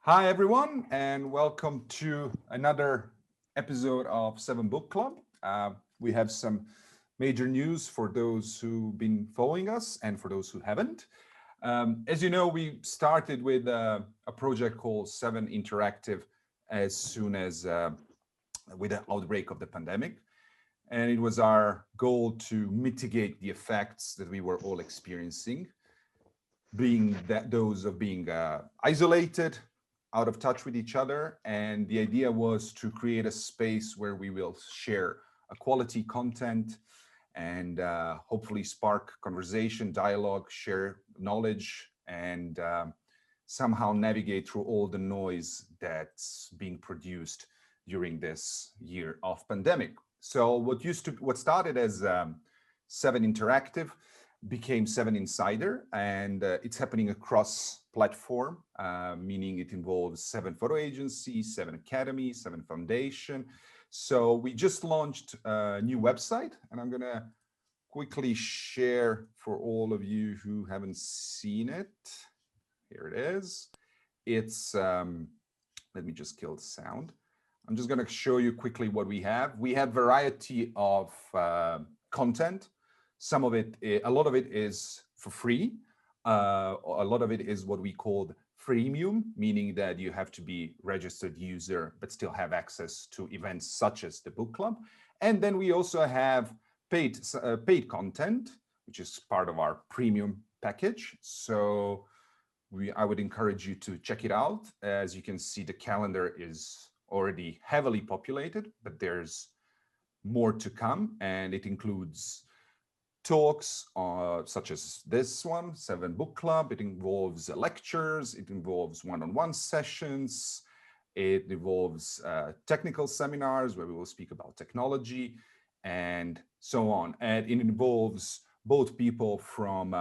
Hi, everyone, and welcome to another episode of VII Book Club. We have some major news for those who've been following us and for those who haven't. As you know, we started with a project called Seven Interactive as soon as with the outbreak of the pandemic. And it was our goal to mitigate the effects that we were all experiencing, being that those of being isolated, out of touch with each other. And the idea was to create a space where we will share a quality content and hopefully spark conversation, dialogue, share knowledge, and somehow navigate through all the noise that's being produced during this year of pandemic. So what started as Seven Interactive became Seven Insider, and it's happening across platform, meaning it involves seven photo agencies, seven academies, seven foundation. So we just launched a new website, and I'm gonna quickly share for all of you who haven't seen it. Here it is. It's, let me just kill the sound. I'm just gonna show you quickly what we have. We have variety of content. Some of it, a lot of it is for free. A lot of it is what we call freemium, meaning that you have to be registered user, but still have access to events such as the book club. And then we also have paid content, which is part of our premium package. So I would encourage you to check it out. As you can see, the calendar is already heavily populated, but there's more to come, and it includes talks such as this one, Seven Book Club. It involves lectures, it involves one-on-one sessions, it involves technical seminars where we will speak about technology and so on. And it involves both people from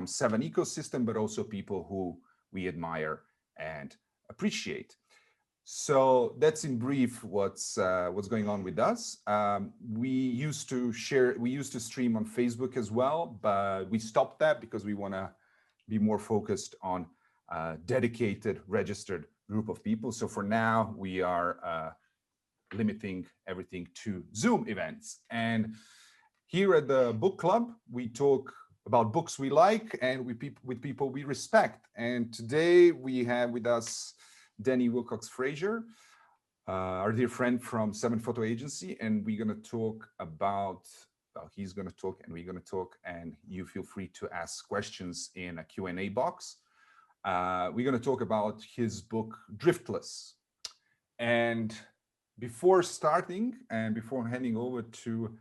Seven ecosystem, but also people who we admire and appreciate. So that's in brief what's going on with us. We used to stream on Facebook as well, but we stopped that because we want to be more focused on a dedicated, registered group of people. So for now, we are limiting everything to Zoom events. And here at the book club, we talk about books we like and with people we respect. And today we have with us Danny Wilcox Frazier, our dear friend from Seven Photo Agency, and we're going to talk about, well, he's going to talk and we're going to talk, and you feel free to ask questions in a Q&A box. We're going to talk about his book, Driftless. And before starting and before handing over to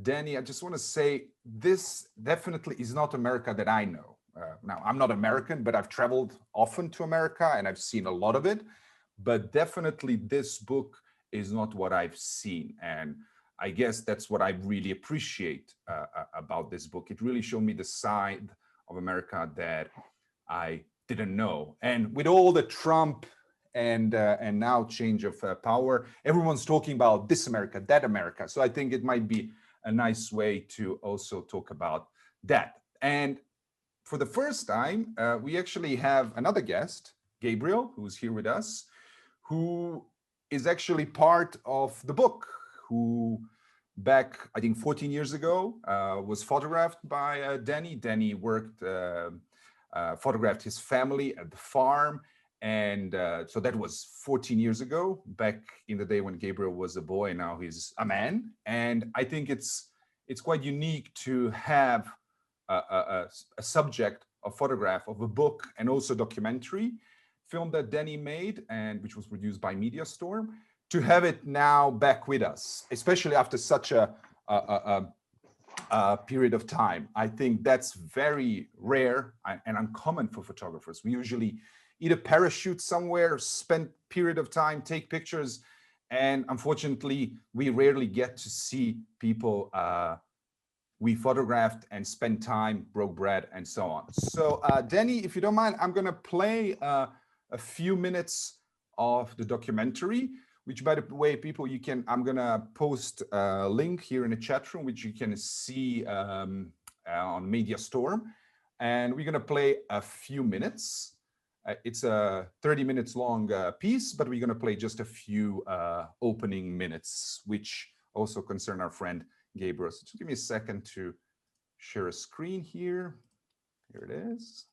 Danny, I just want to say this definitely is not America that I know. Now, I'm not American, but I've traveled often to America and I've seen a lot of it. But definitely this book is not what I've seen. And I guess that's what I really appreciate about this book. It really showed me the side of America that I didn't know. And with all the Trump and now change of power, everyone's talking about this America, that America. So I think it might be a nice way to also talk about that. And for the first time, we actually have another guest, Gabriel, who's here with us, who is actually part of the book, who back, I think 14 years ago, was photographed by Danny. Danny photographed his family at the farm. And so that was 14 years ago, back in the day when Gabriel was a boy, and now he's a man. And I think it's quite unique to have a subject, a photograph of a book and also documentary film that Danny made, and which was produced by MediaStorm, to have it now back with us, especially after such a period of time. I think that's very rare and uncommon for photographers. We usually either parachute somewhere, spend period of time, take pictures, and unfortunately, we rarely get to see people we photographed and spent time, broke bread, and so on. So Danny, if you don't mind, I'm gonna play a few minutes of the documentary, which, by the way, people, I'm gonna post a link here in the chat room, which you can see on MediaStorm. And we're gonna play a few minutes. It's a 30 minutes long piece, but we're going to play just a few opening minutes, which also concern our friend Gabriel. So just give me a second to share a screen here. Here it is.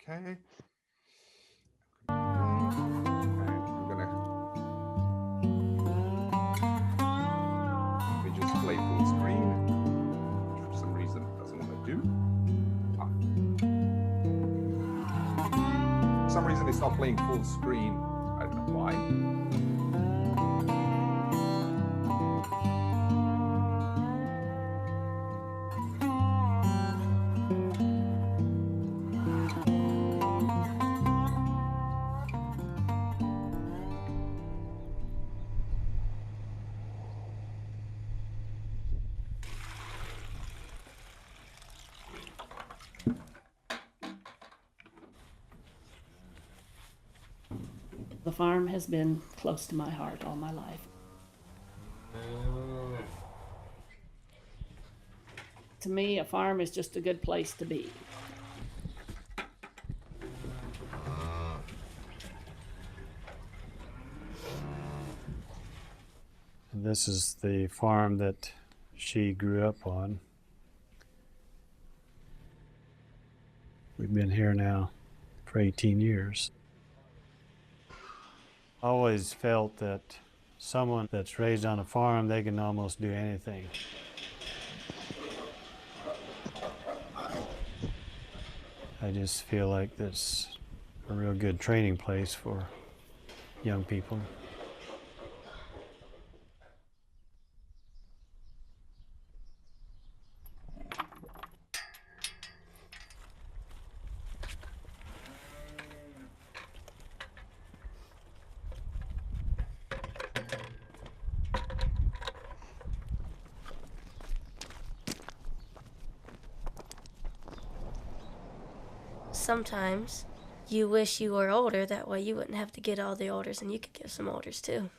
Okay. We just play full screen, which for some reason it doesn't want to do. For some reason it's not playing full screen. I don't know why. The farm has been close to my heart all my life. To me, a farm is just a good place to be. This is the farm that she grew up on. We've been here now for 18 years. I always felt that someone that's raised on a farm, they can almost do anything. I just feel like that's a real good training place for young people. Sometimes you wish you were older, that way you wouldn't have to get all the orders and you could give some orders too.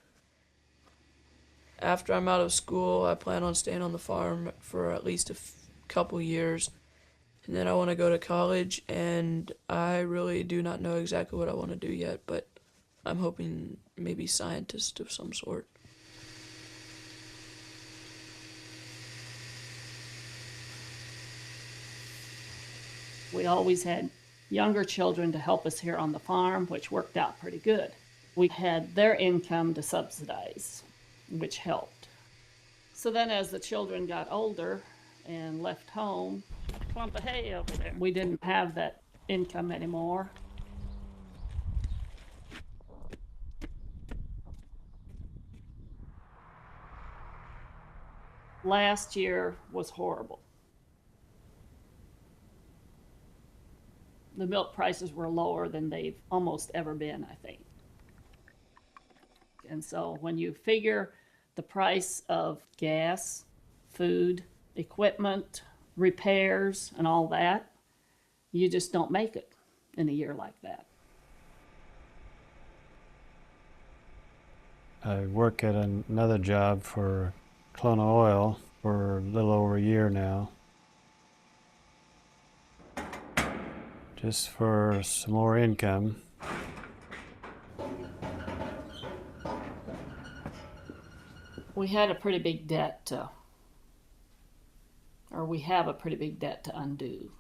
After I'm out of school, I plan on staying on the farm for at least a couple years. And then I want to go to college, and I really do not know exactly what I want to do yet, but I'm hoping maybe scientist of some sort. We always had younger children to help us here on the farm, which worked out pretty good. We had their income to subsidize, which helped. So then as the children got older and left home, clump of hay over there, we didn't have that income anymore. Last year was horrible. The milk prices were lower than they've almost ever been, I think. And so when you figure the price of gas, food, equipment, repairs, and all that, you just don't make it in a year like that. I work at another job for Colonial Oil for a little over a year now, just for some more income. We had a pretty big debt to, or we have a pretty big debt to undo.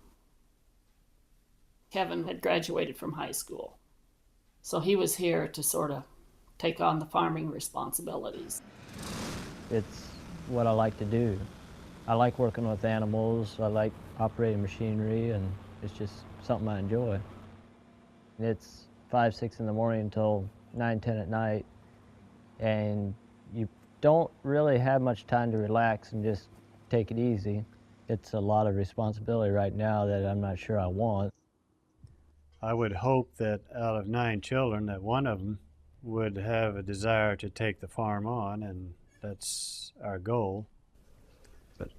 Kevin had graduated from high school, so he was here to sort of take on the farming responsibilities. It's what I like to do. I like working with animals, I like operating machinery, and it's just something I enjoy. It's 5, 6 in the morning until 9, 10 at night, and you don't really have much time to relax and just take it easy. It's a lot of responsibility right now that I'm not sure I want. I would hope that out of 9 children, that one of them would have a desire to take the farm on, and that's our goal. But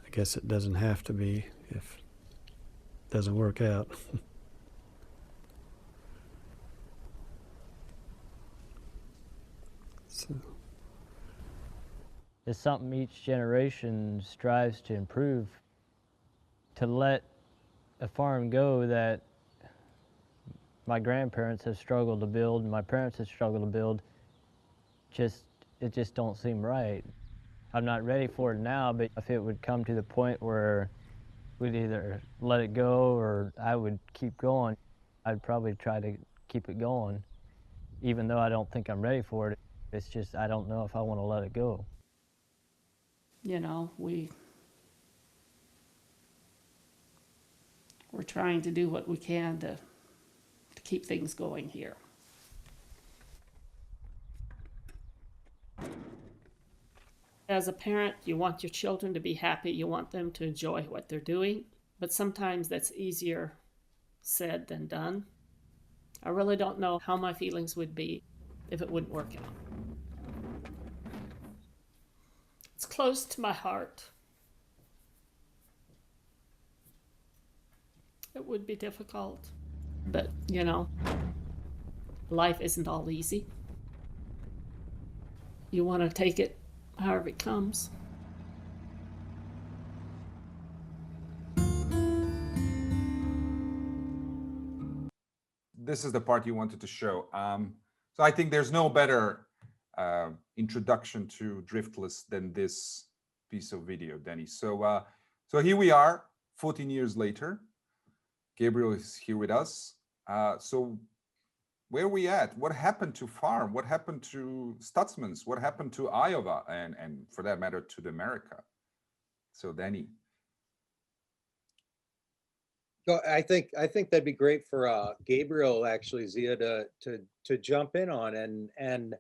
I guess it doesn't have to be if it doesn't work out. So. It's something each generation strives to improve, to let a farm go that my grandparents have struggled to build, and my parents have struggled to build. It just don't seem right. I'm not ready for it now, but if it would come to the point where we'd either let it go or I would keep going, I'd probably try to keep it going, even though I don't think I'm ready for it. It's just I don't know if I want to let it go. You know, we're trying to do what we can to keep things going here. As a parent, you want your children to be happy. You want them to enjoy what they're doing. But sometimes that's easier said than done. I really don't know how my feelings would be if it wouldn't work out. It's close to my heart. It would be difficult. But, you know, life isn't all easy. You want to take it however it comes. This is the part you wanted to show. So I think there's no better introduction to Driftless than this piece of video, Danny. So here we are, 14 years later. Gabriel is here with us. So where are we at? What happened to farm? What happened to Stutzman's? What happened to Iowa? And for that matter, to the America? So Danny. So I think that'd be great for Gabriel, actually, Ziyah, to jump in on and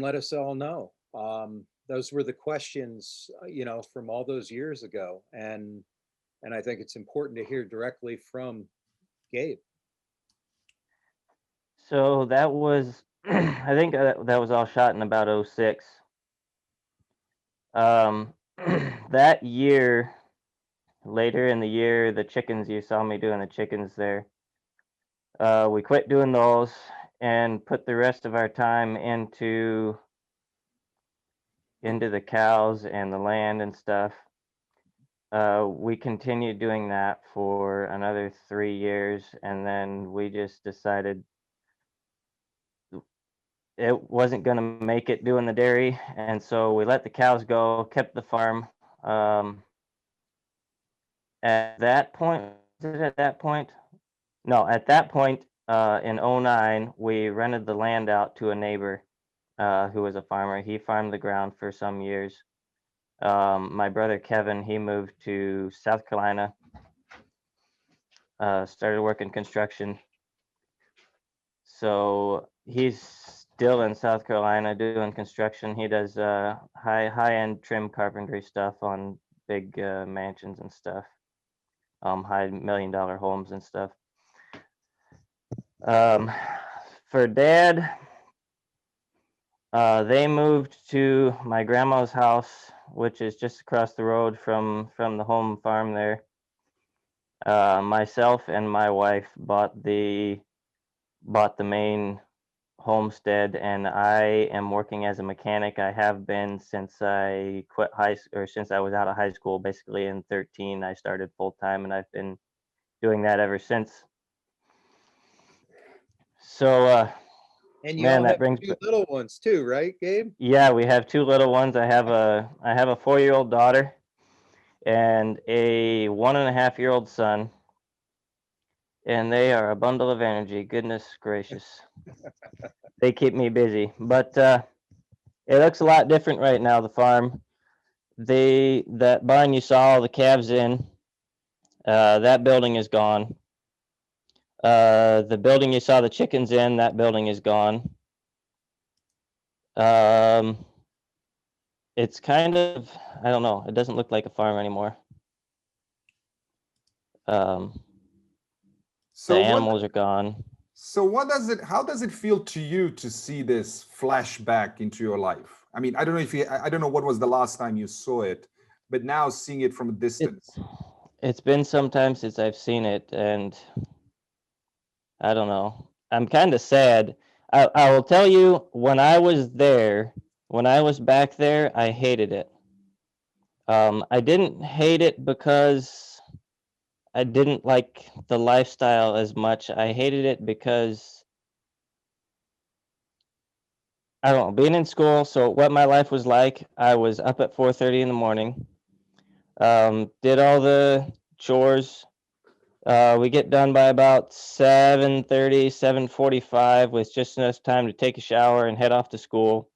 let us all know. Those were the questions, from all those years ago, and I think it's important to hear directly from Gabe. So that was, I think that was all shot in about 06. That year, later in the year, the chickens, you saw me doing the chickens there. We quit doing those and put the rest of our time into the cows and the land and stuff. We continued doing that for another 3 years, and then we just decided it wasn't going to make it doing the dairy, and so we let the cows go, kept the farm. At that point, at that point in 09, we rented the land out to a neighbor who was a farmer. He farmed the ground for some years. My brother Kevin, he moved to South Carolina, started working construction. So he's still in South Carolina doing construction. He does high-end trim carpentry stuff on big mansions and stuff, high $1-million homes and stuff. For Dad, they moved to my grandma's house, which is just across the road from the home farm there. Myself and my wife bought the main homestead, and I am working as a mechanic. I have been since I quit since I was out of high school. Basically in 13, I started full time, and I've been doing that ever since. So, And you man, all that have brings 2 little ones too, right, Gabe? Yeah, we have 2 little ones. I have a 4-year-old daughter and a 1.5-year-old son, and they are a bundle of energy. Goodness gracious. They keep me busy, but it looks a lot different right now, the farm. That barn you saw all the calves in, that building is gone. The building you saw the chickens in, that building is gone. It's kind of, I don't know, it doesn't look like a farm anymore. The animals are gone. So how does it feel to you to see this flashback into your life? I mean, I don't know I don't know what was the last time you saw it, but now seeing it from a distance. It's been some time since I've seen it, and I don't know. I'm kind of sad. I will tell you, when I was back there, I hated it. I didn't hate it because I didn't like the lifestyle as much. I hated it because I don't know, being in school. So what my life was like, I was up at 4:30 in the morning, did all the chores. We get done by about 7:30, 7:45 with just enough time to take a shower and head off to school.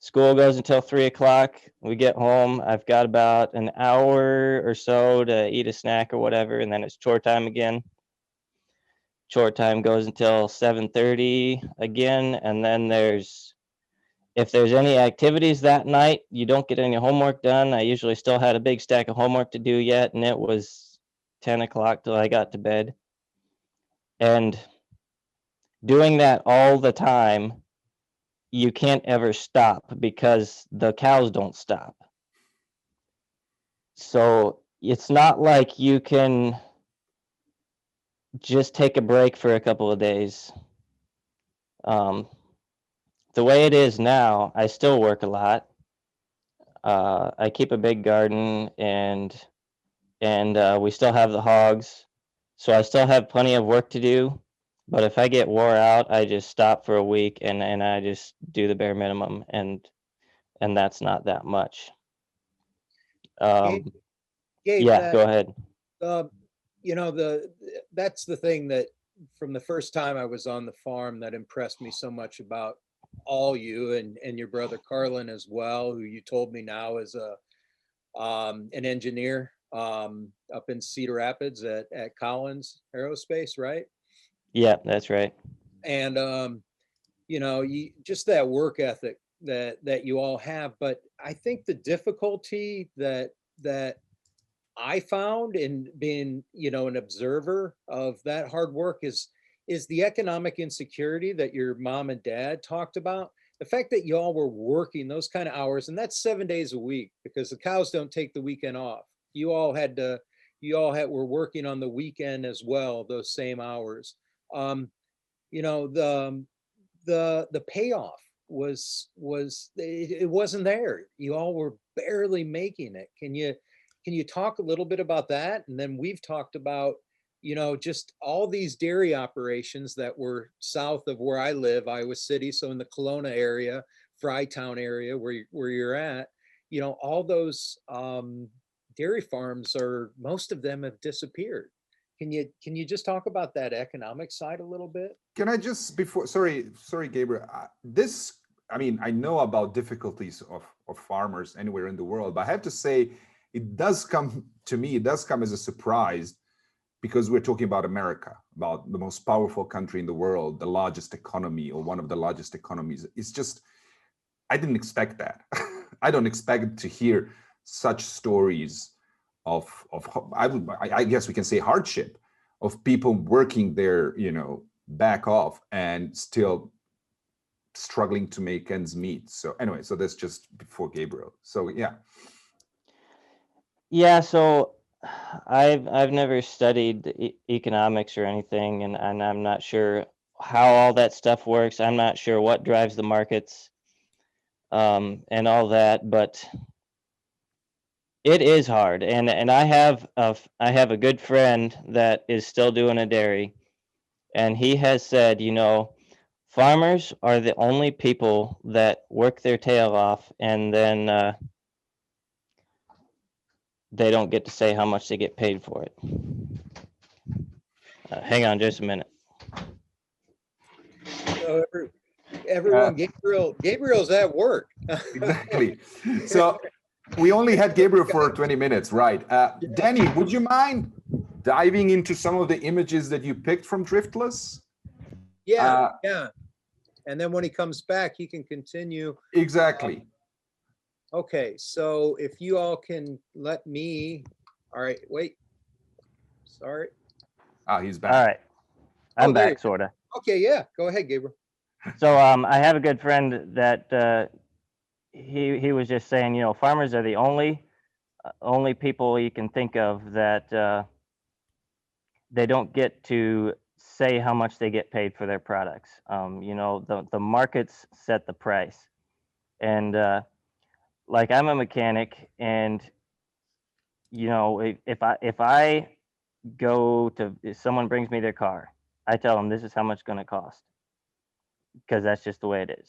School goes until 3 o'clock. We get home. I've got about an hour or so to eat a snack or whatever, and then it's chore time again. Chore time goes until 7:30 again, and then if there's any activities that night, you don't get any homework done. I usually still had a big stack of homework to do yet, and it was 10 o'clock till I got to bed. And doing that all the time, you can't ever stop because the cows don't stop. So it's not like you can just take a break for a couple of days. The way it is now, I still work a lot. I keep a big garden, and we still have the hogs, so I still have plenty of work to do. But if I get wore out, I just stop for a week and I just do the bare minimum, and that's not that much. Gabe, Yeah, go ahead. you know, that's the thing that from the first time I was on the farm that impressed me so much about all you and your brother Carlin as well, who you told me now is an engineer up in Cedar Rapids at Collins Aerospace, right? Yeah, that's right. And you know, just that work ethic that you all have. But I think the difficulty that I found in being, you know, an observer of that hard work is the economic insecurity that your mom and dad talked about. The fact that y'all were working those kind of hours, and that's 7 days a week, because the cows don't take the weekend off. You all were working on the weekend as well, those same hours. You know, the payoff was it wasn't there. You all were barely making it. Can you talk a little bit about that? And then we've talked about, you know, just all these dairy operations that were south of where I live, Iowa City. So in the Kelowna area, Frytown area where you're at, you know, all those dairy farms most of them have disappeared. Can you just talk about that economic side a little bit? Can I just sorry, Gabriel. I mean, I know about difficulties of farmers anywhere in the world, but I have to say, it does come as a surprise, because we're talking about America, about the most powerful country in the world, the largest economy, or one of the largest economies. It's just, I didn't expect that. I don't expect to hear such stories of I guess we can say hardship, of people working their, you know, back off and still struggling to make ends meet. So anyway, so that's just before Gabriel. So yeah. Yeah, so I've never studied economics or anything, and I'm not sure how all that stuff works. I'm not sure what drives the markets, and all that, but it is hard. And I have a good friend that is still doing a dairy, and he has said, you know, farmers are the only people that work their tail off, and then they don't get to say how much they get paid for it. Hang on just a minute. So everyone, Gabriel's at work. Exactly. So we only had Gabriel for 20 minutes, right? Danny, would you mind diving into some of the images that you picked from Driftless? Yeah. And then when he comes back, he can continue. Exactly. Okay, so if you all can let me, all right, wait, sorry. He's back. All right, I'm back, sort of. Okay, yeah, go ahead, Gabriel. So I have a good friend that he was just saying, you know, farmers are the only people you can think of that they don't get to say how much they get paid for their products. You know, the markets set the price, and like I'm a mechanic, and you know, if I if someone brings me their car, I tell them this is how much it's going to cost, because that's just the way it is.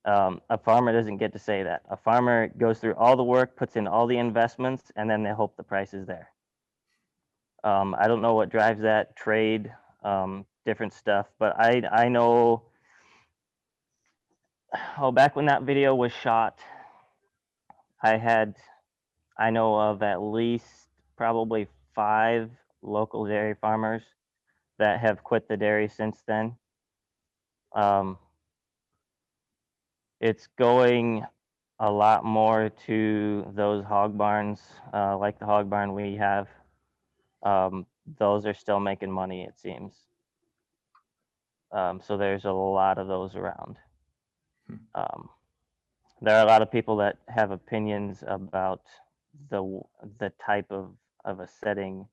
A farmer doesn't get to say that. A farmer goes through all the work, puts in all the investments, and then they hope the price is there. I don't know what drives that, trade, different stuff, but I know, back when that video was shot, I know of at least probably 5 local dairy farmers that have quit the dairy since then. It's going a lot more to those hog barns, like the hog barn we have. Those are still making money, it seems. So there's a lot of those around. There are a lot of people that have opinions about the type of a setting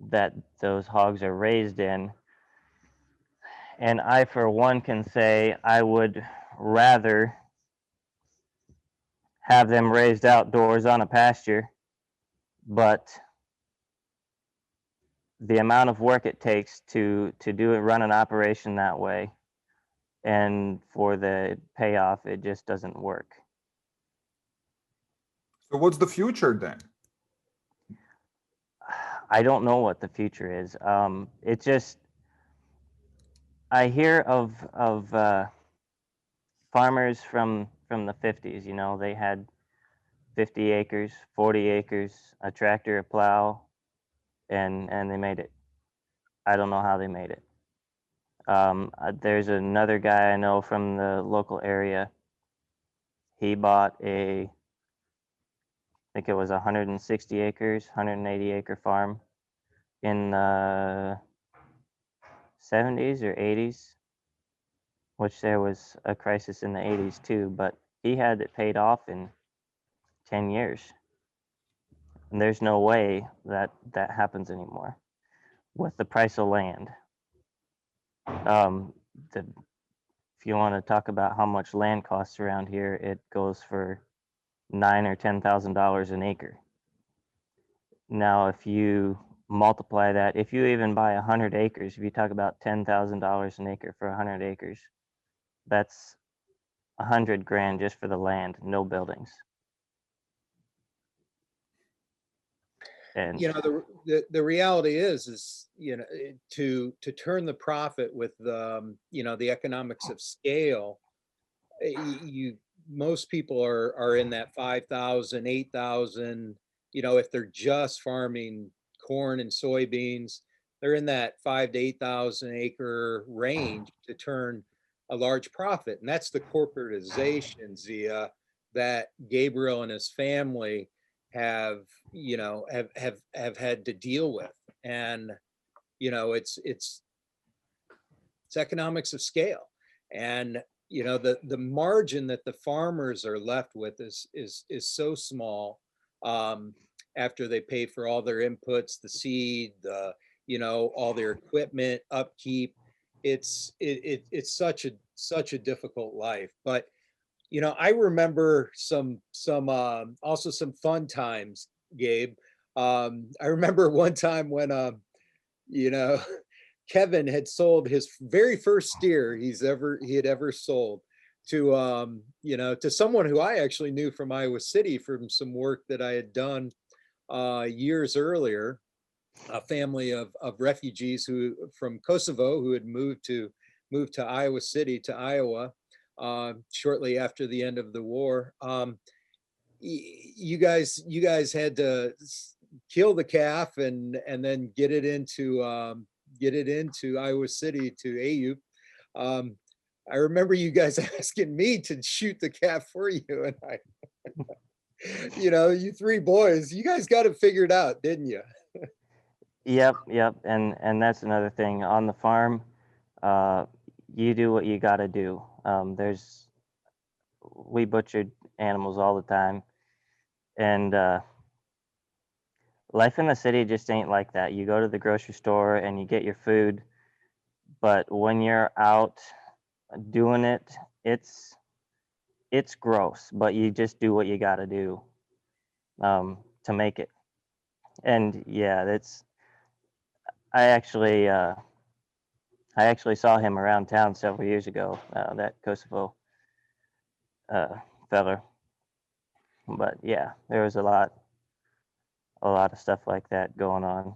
that those hogs are raised in. And I, for one, can say I would rather have them raised outdoors on a pasture, but the amount of work it takes to run an operation that way, and for the payoff, it just doesn't work. So what's the future then? I don't know what the future is. It just, I hear of farmers from the 50s. You know, they had 50 acres, 40 acres, a tractor, a plow, and they made it. I don't know how they made it. There's another guy I know from the local area. He bought I think it was 160 acres, 180 acre farm in the 70s or 80s, which there was a crisis in the 80s too, but he had it paid off in 10 years. And there's no way that happens anymore with the price of land. If you want to talk about how much land costs around here, it goes for $9,000 or $10,000 an acre. Now, if you multiply that, if you even buy 100 acres, if you talk about $10,000 an acre for 100 acres, that's $100,000 just for the land, no buildings. And You know, the reality is, you know, to turn the profit with the, you know, the economics of scale, most people are in that 5,000, 8,000, you know, if they're just farming corn and soybeans, they're in that 5,000 to 8,000 acre range to turn a large profit. And that's the corporatization, Ziyah, that Gabriel and his family have, you know, have had to deal with. And, you know, it's economics of scale. And, you know, the margin that the farmers are left with is so small, after they pay for all their inputs, the seed, you know, all their equipment, upkeep. It's such a difficult life. But, you know, I remember some also some fun times, Gabe. I remember one time when you know, Kevin had sold his very first steer he had ever sold to you know, to someone who I actually knew from Iowa City from some work that I had done years earlier, a family of refugees from Kosovo who had moved to Iowa City, to Iowa, shortly after the end of the war. You guys had to kill the calf and then get it into Iowa City to Ayub. I remember you guys asking me to shoot the calf for you, and I, you know, you 3 boys, you guys got it figured out, didn't you? Yep, and that's another thing on the farm. You do what you got to do. We butchered animals all the time, and life in the city just ain't like that. You go to the grocery store and you get your food, but when you're out doing it, it's gross, but you just do what you got to do to make it. And yeah, that's I actually saw him around town several years ago. That Kosovo feller. But yeah, there was a lot of stuff like that going on.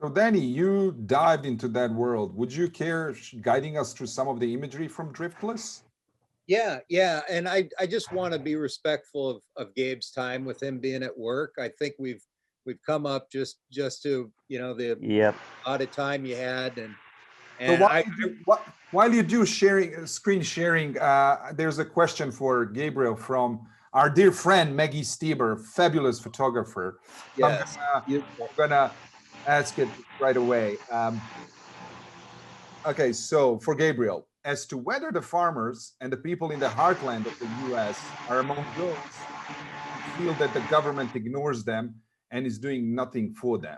So Danny, you dived into that world. Would you care guiding us through some of the imagery from Driftless? Yeah. And I just want to be respectful of Gabe's time with him being at work. I think we've come up just to, the Yep. amount of time you had. So And while you do sharing, screen sharing, there's a question for Gabriel from our dear friend Maggie Stieber, fabulous photographer. yes, I'm gonna ask it right away. Okay, so for Gabriel, as to whether the farmers and the people in the heartland of the US are among those who feel that the government ignores them and is doing nothing for them.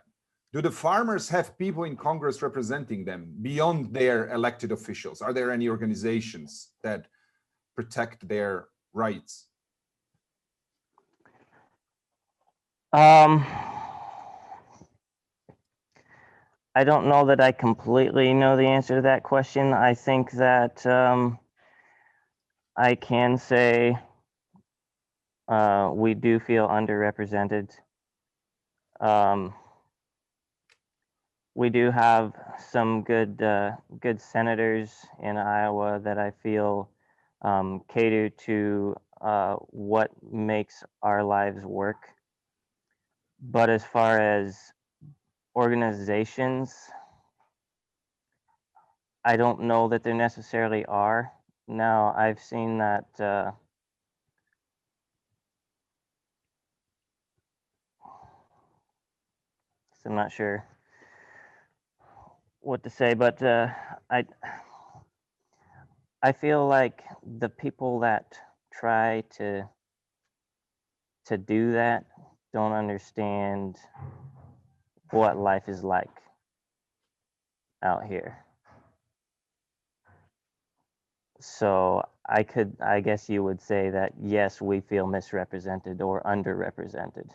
Do the farmers have people in Congress representing them beyond their elected officials? Are there any organizations that protect their rights? I don't know that I completely know the answer to that question. I think that I can say we do feel underrepresented. We do have some good senators in Iowa that I feel cater to what makes our lives work. But as far as organizations, I don't know that there necessarily are. Now, I've seen that so I'm not sure what to say, but I feel like the people that try to do that don't understand what life is like out here. So I guess you would say that yes, we feel misrepresented or underrepresented.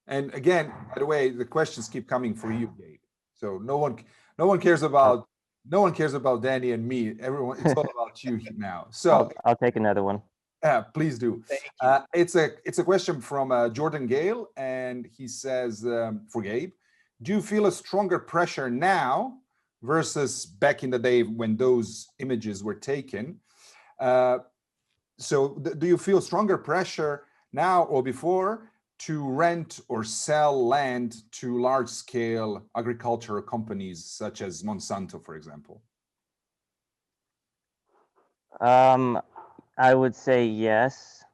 And again, by the way, the questions keep coming for you, Gabe. So no one cares about Danny and me. Everyone, it's all about you now. So I'll take another one. Please do. thank you. It's a question from Jordan Gale, and he says for Gabe, do you feel a stronger pressure now versus back in the day when those images were taken? So do you feel stronger pressure now or before to rent or sell land to large-scale agricultural companies such as Monsanto, for example? I would say yes.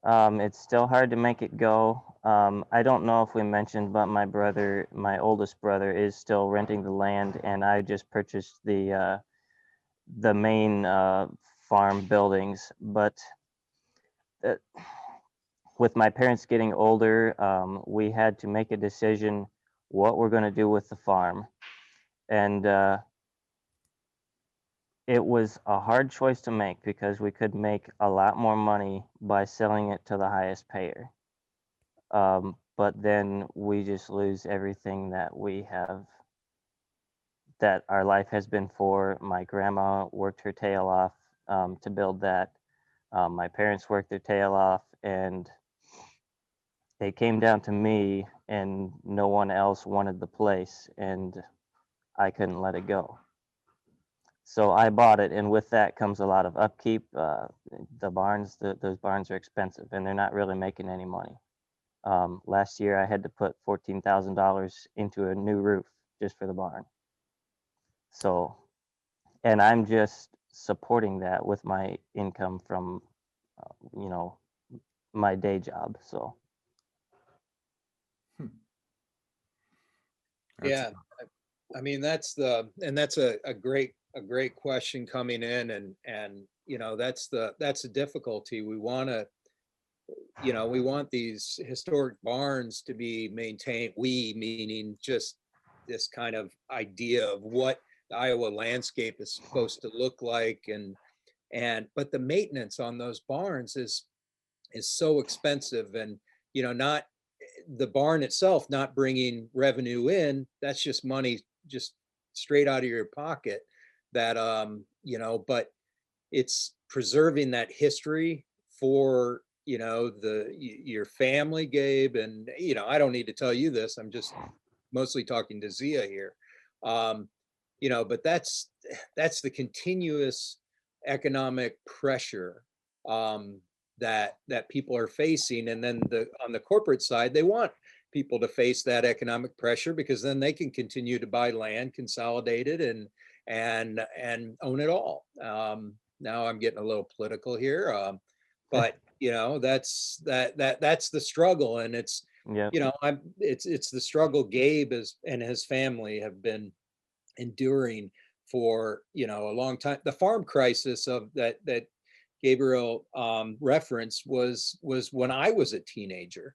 It's still hard to make it go. I don't know if we mentioned, but my oldest brother, is still renting the land, and I just purchased the main farm buildings. But with my parents getting older, we had to make a decision what we're going to do with the farm, and it was a hard choice to make because we could make a lot more money by selling it to the highest payer. But then we just lose everything that we have, that our life has been for. My grandma worked her tail off to build that. My parents worked their tail off, and it came down to me, and no one else wanted the place, and I couldn't let it go. So I bought it, and with that comes a lot of upkeep. The barns, those barns are expensive, and they're not really making any money. Last year, I had to put $14,000 into a new roof just for the barn. So, and I'm just supporting that with my income from, my day job. So. Yeah, I mean, that's a great question coming in, and that's the difficulty. We want these historic barns to be maintained. We, meaning just this kind of idea of what the Iowa landscape is supposed to look like, but the maintenance on those barns is so expensive, and not the barn itself not bringing revenue in, that's just money just straight out of your pocket that, but it's preserving that history for, your family, Gabe. And, I don't need to tell you this. I'm just mostly talking to Ziyah here. But that's the continuous economic pressure that people are facing. And then on the corporate side, they want people to face that economic pressure because then they can continue to buy land, consolidate it, and own it all. Now I'm getting a little political here, but that's the struggle, and it's it's the struggle Gabe and his family have been enduring for a long time. The farm crisis of that Gabriel referenced was when I was a teenager.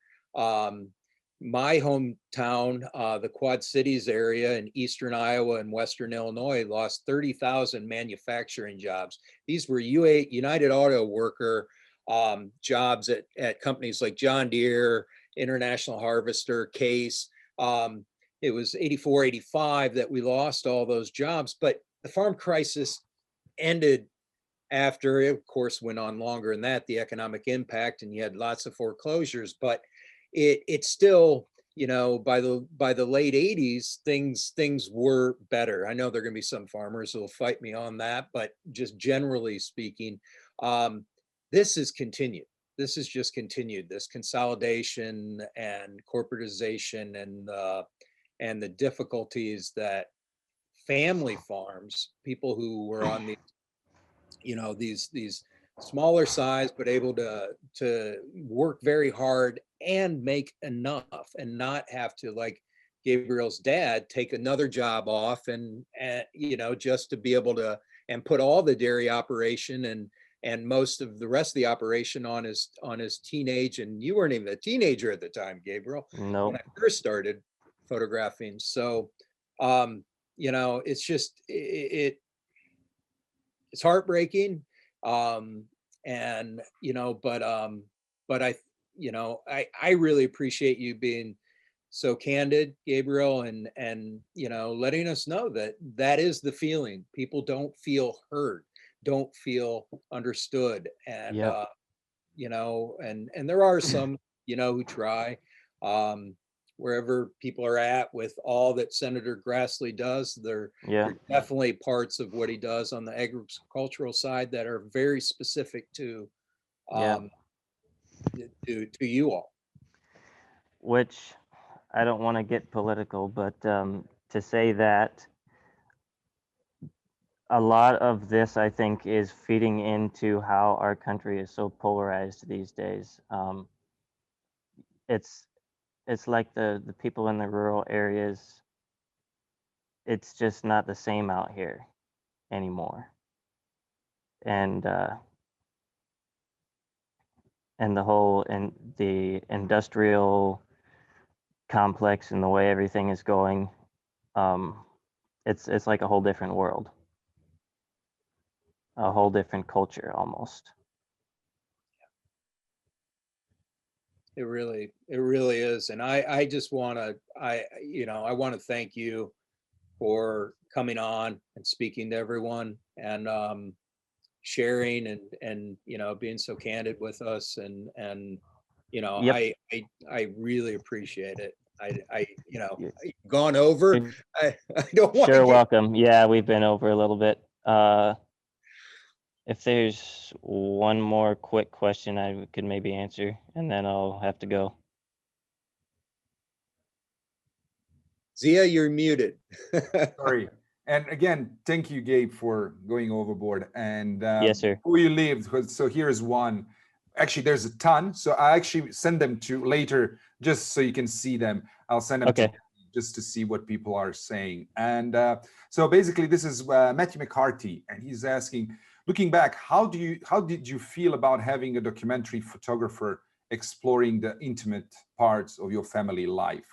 My hometown, the Quad Cities area in eastern Iowa and western Illinois, lost 30,000 manufacturing jobs. These were United Auto Worker jobs at companies like John Deere, International Harvester, Case. It was 84, 85 that we lost all those jobs, but the farm crisis ended after, it of course went on longer than that, the economic impact, and you had lots of foreclosures, but it still, by the late 80s, things were better. I know there are going to be some farmers who will fight me on that, but just generally speaking, this has continued. This has just continued, this consolidation and corporatization and the difficulties that family farms, people who were on these smaller size, but able to work very hard and make enough and not have to, like Gabriel's dad, take another job off and just to be able to, and put all the dairy operation and most of the rest of the operation on his teenage. And you weren't even a teenager at the time, Gabriel. No. When I first started photographing. So, it's just, it's heartbreaking. But I really appreciate you being so candid, Gabriel, and letting us know that is the feeling. People don't feel heard, don't feel understood. And, and there are some, who try, wherever people are at with all that Senator Grassley does. There are definitely parts of what he does on the agricultural side that are very specific to you all. Which I don't want to get political, but to say that a lot of this, I think, is feeding into how our country is so polarized these days. It's like the people in the rural areas, it's just not the same out here anymore. And the industrial complex and the way everything is going, it's like a whole different world, a whole different culture almost. It really is. And I just want to, I want to thank you for coming on and speaking to everyone and sharing and being so candid with us. And I really appreciate it. I gone over. I don't want Sure, welcome. Yeah, we've been over a little bit. If there's one more quick question I could maybe answer, and then I'll have to go. Ziyah, you're muted. Sorry. And again, thank you, Gabe, for going overboard. And yes, sir. Who you lived. So here's one. Actually, there's a ton. So I actually send them to later, just so you can see them. I'll send them to just to see what people are saying. And so basically, this is Matthew McCarthy, and he's asking, looking back, how did you feel about having a documentary photographer exploring the intimate parts of your family life?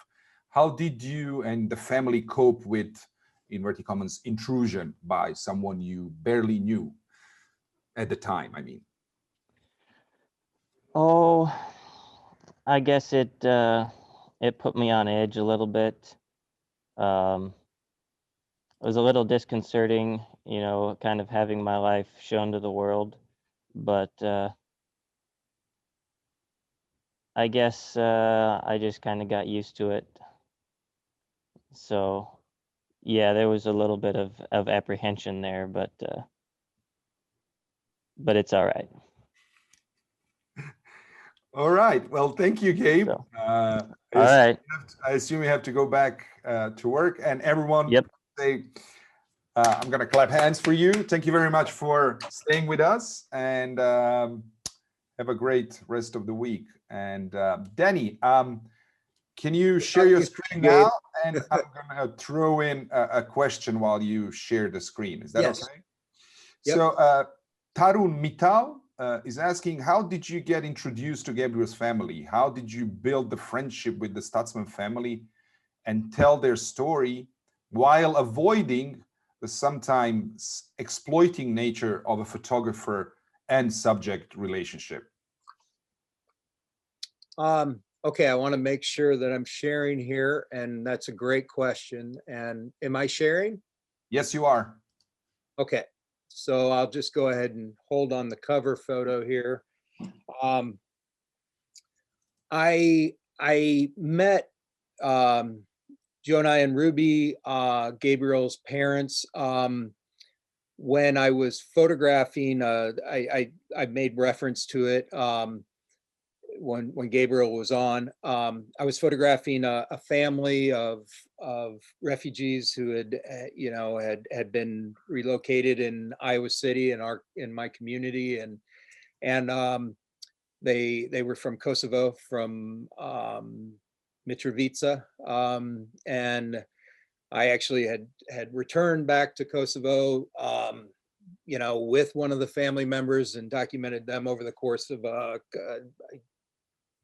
How did you and the family cope with, inverted commas, intrusion by someone you barely knew at the time, I mean? Oh, I guess it it put me on edge a little bit. It was a little disconcerting, you know, kind of having my life shown to the world, but I guess I just kind of got used to it. So, yeah, there was a little bit of apprehension there, but it's all right. All right. Well, thank you, Gabe. So, I all right. I assume you have to go back to work, and everyone. Yep. Say, I'm gonna clap hands for you. Thank you very much for staying with us, and have a great rest of the week. And Danny, can you share your screen now? And I'm gonna throw in a question while you share the screen. Is that Yes. okay? Yep. So Tarun Mittal is asking, how did you get introduced to Gabriel's family? How did you build the friendship with the Stutzman family and tell their story while avoiding the sometimes exploiting nature of a photographer and subject relationship? Okay, I want to make sure that I'm sharing here, and that's a great question. And am I sharing? Yes, you are. Okay, so I'll just go ahead and hold on the cover photo here. I met Jonai and Ruby, Gabriel's parents, when I was photographing. I made reference to it when Gabriel was on. I was photographing a family of refugees who had had been relocated in Iowa City in my community, and they were from Kosovo, from Mitrovica, and I actually had returned back to Kosovo, with one of the family members, and documented them over the course of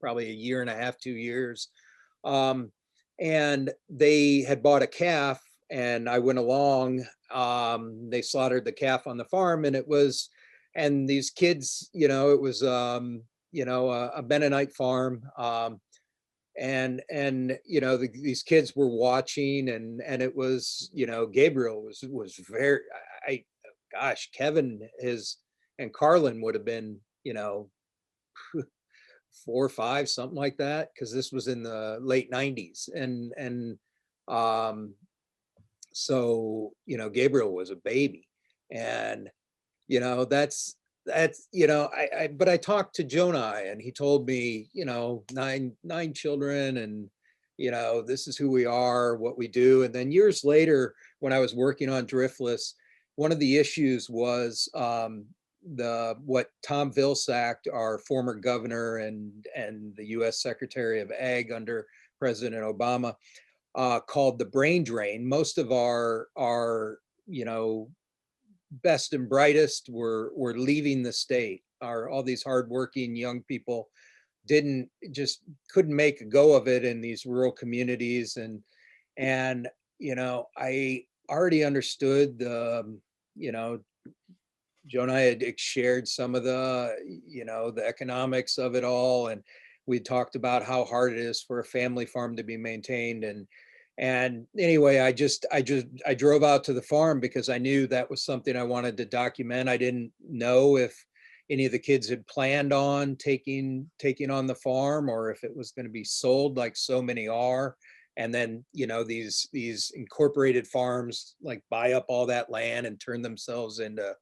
probably a year and a half, 2 years. And they had bought a calf, and I went along. They slaughtered the calf on the farm, and these kids, it was a Mennonite farm. These kids were watching, and it was, Gabriel was very, Kevin, and Carlin would have been, 4 or 5, something like that, because this was in the late 90s. So, Gabriel was a baby, and, that's, but I talked to Jonai, and he told me, 9 children, and, this is who we are, what we do. And then years later, when I was working on Driftless, one of the issues was what Tom Vilsack, our former governor and the U.S. Secretary of Ag under President Obama, called the brain drain. Most of our best and brightest were leaving the state. All these hardworking young people couldn't make a go of it in these rural communities, and I already understood Jonah had shared some of the economics of it all, and we talked about how hard it is for a family farm to be maintained. And anyway, I drove out to the farm because I knew that was something I wanted to document. I didn't know if any of the kids had planned on taking on the farm, or if it was going to be sold, like so many are. And then, these incorporated farms like buy up all that land and turn themselves into,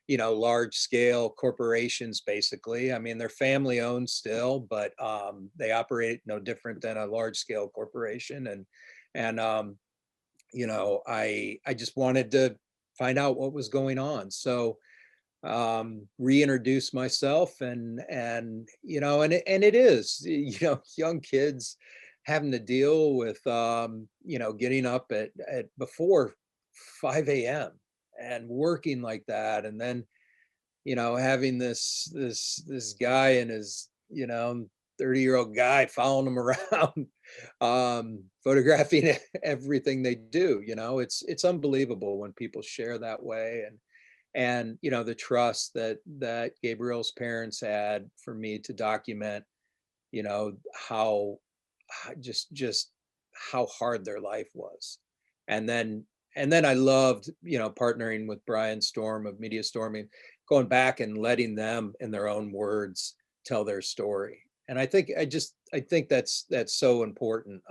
large scale corporations, basically. I mean, they're family owned still, but they operate no different than a large scale corporation. And I just wanted to find out what was going on. So reintroduce myself, and it is, young kids having to deal with, getting up at before 5 a.m. and working like that. And then, having this guy and his, 30-year-old guy following them around, photographing everything they do. It's unbelievable when people share that way. And the trust that Gabriel's parents had for me to document, how just how hard their life was. And then I loved, partnering with Brian Storm of Media Storming, going back and letting them in their own words tell their story. And I think that's so important.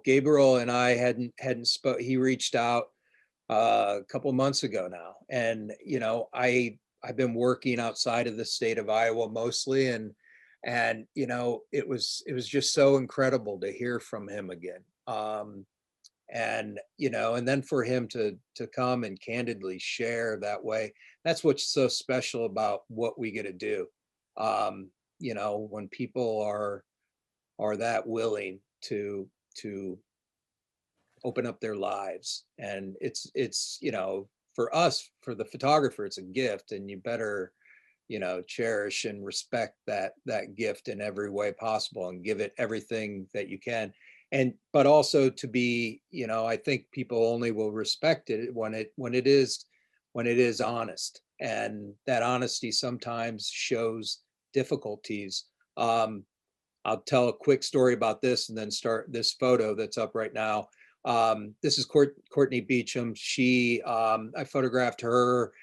Gabriel and I hadn't spoke. He reached out a couple months ago now, and I've been working outside of the state of Iowa mostly, and it was just so incredible to hear from him again. And then for him to come and candidly share that way, that's what's so special about what we get to do. When people are that willing to open up their lives, and it's for us, for the photographer, it's a gift, and you better cherish and respect that gift in every way possible, and give it everything that you can. But also to be, I think people only will respect it when it is honest, and that honesty sometimes shows difficulties. I'll tell a quick story about this and then start this photo that's up right now. This is Courtney Beecham. I photographed her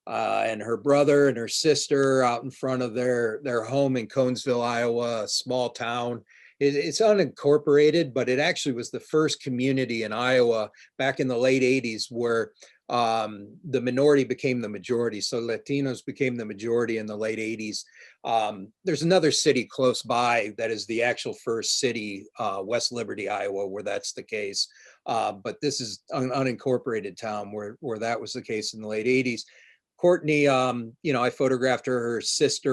and her brother and her sister out in front of their home in Conesville, Iowa, a small town. It's unincorporated, but it actually was the first community in Iowa back in the late 80s where the minority became the majority. So Latinos became the majority in the late 80s. There's another city close by that is the actual first city, West Liberty, Iowa, where that's the case. But this is an unincorporated town where that was the case in the late 80s. Courtney, I photographed her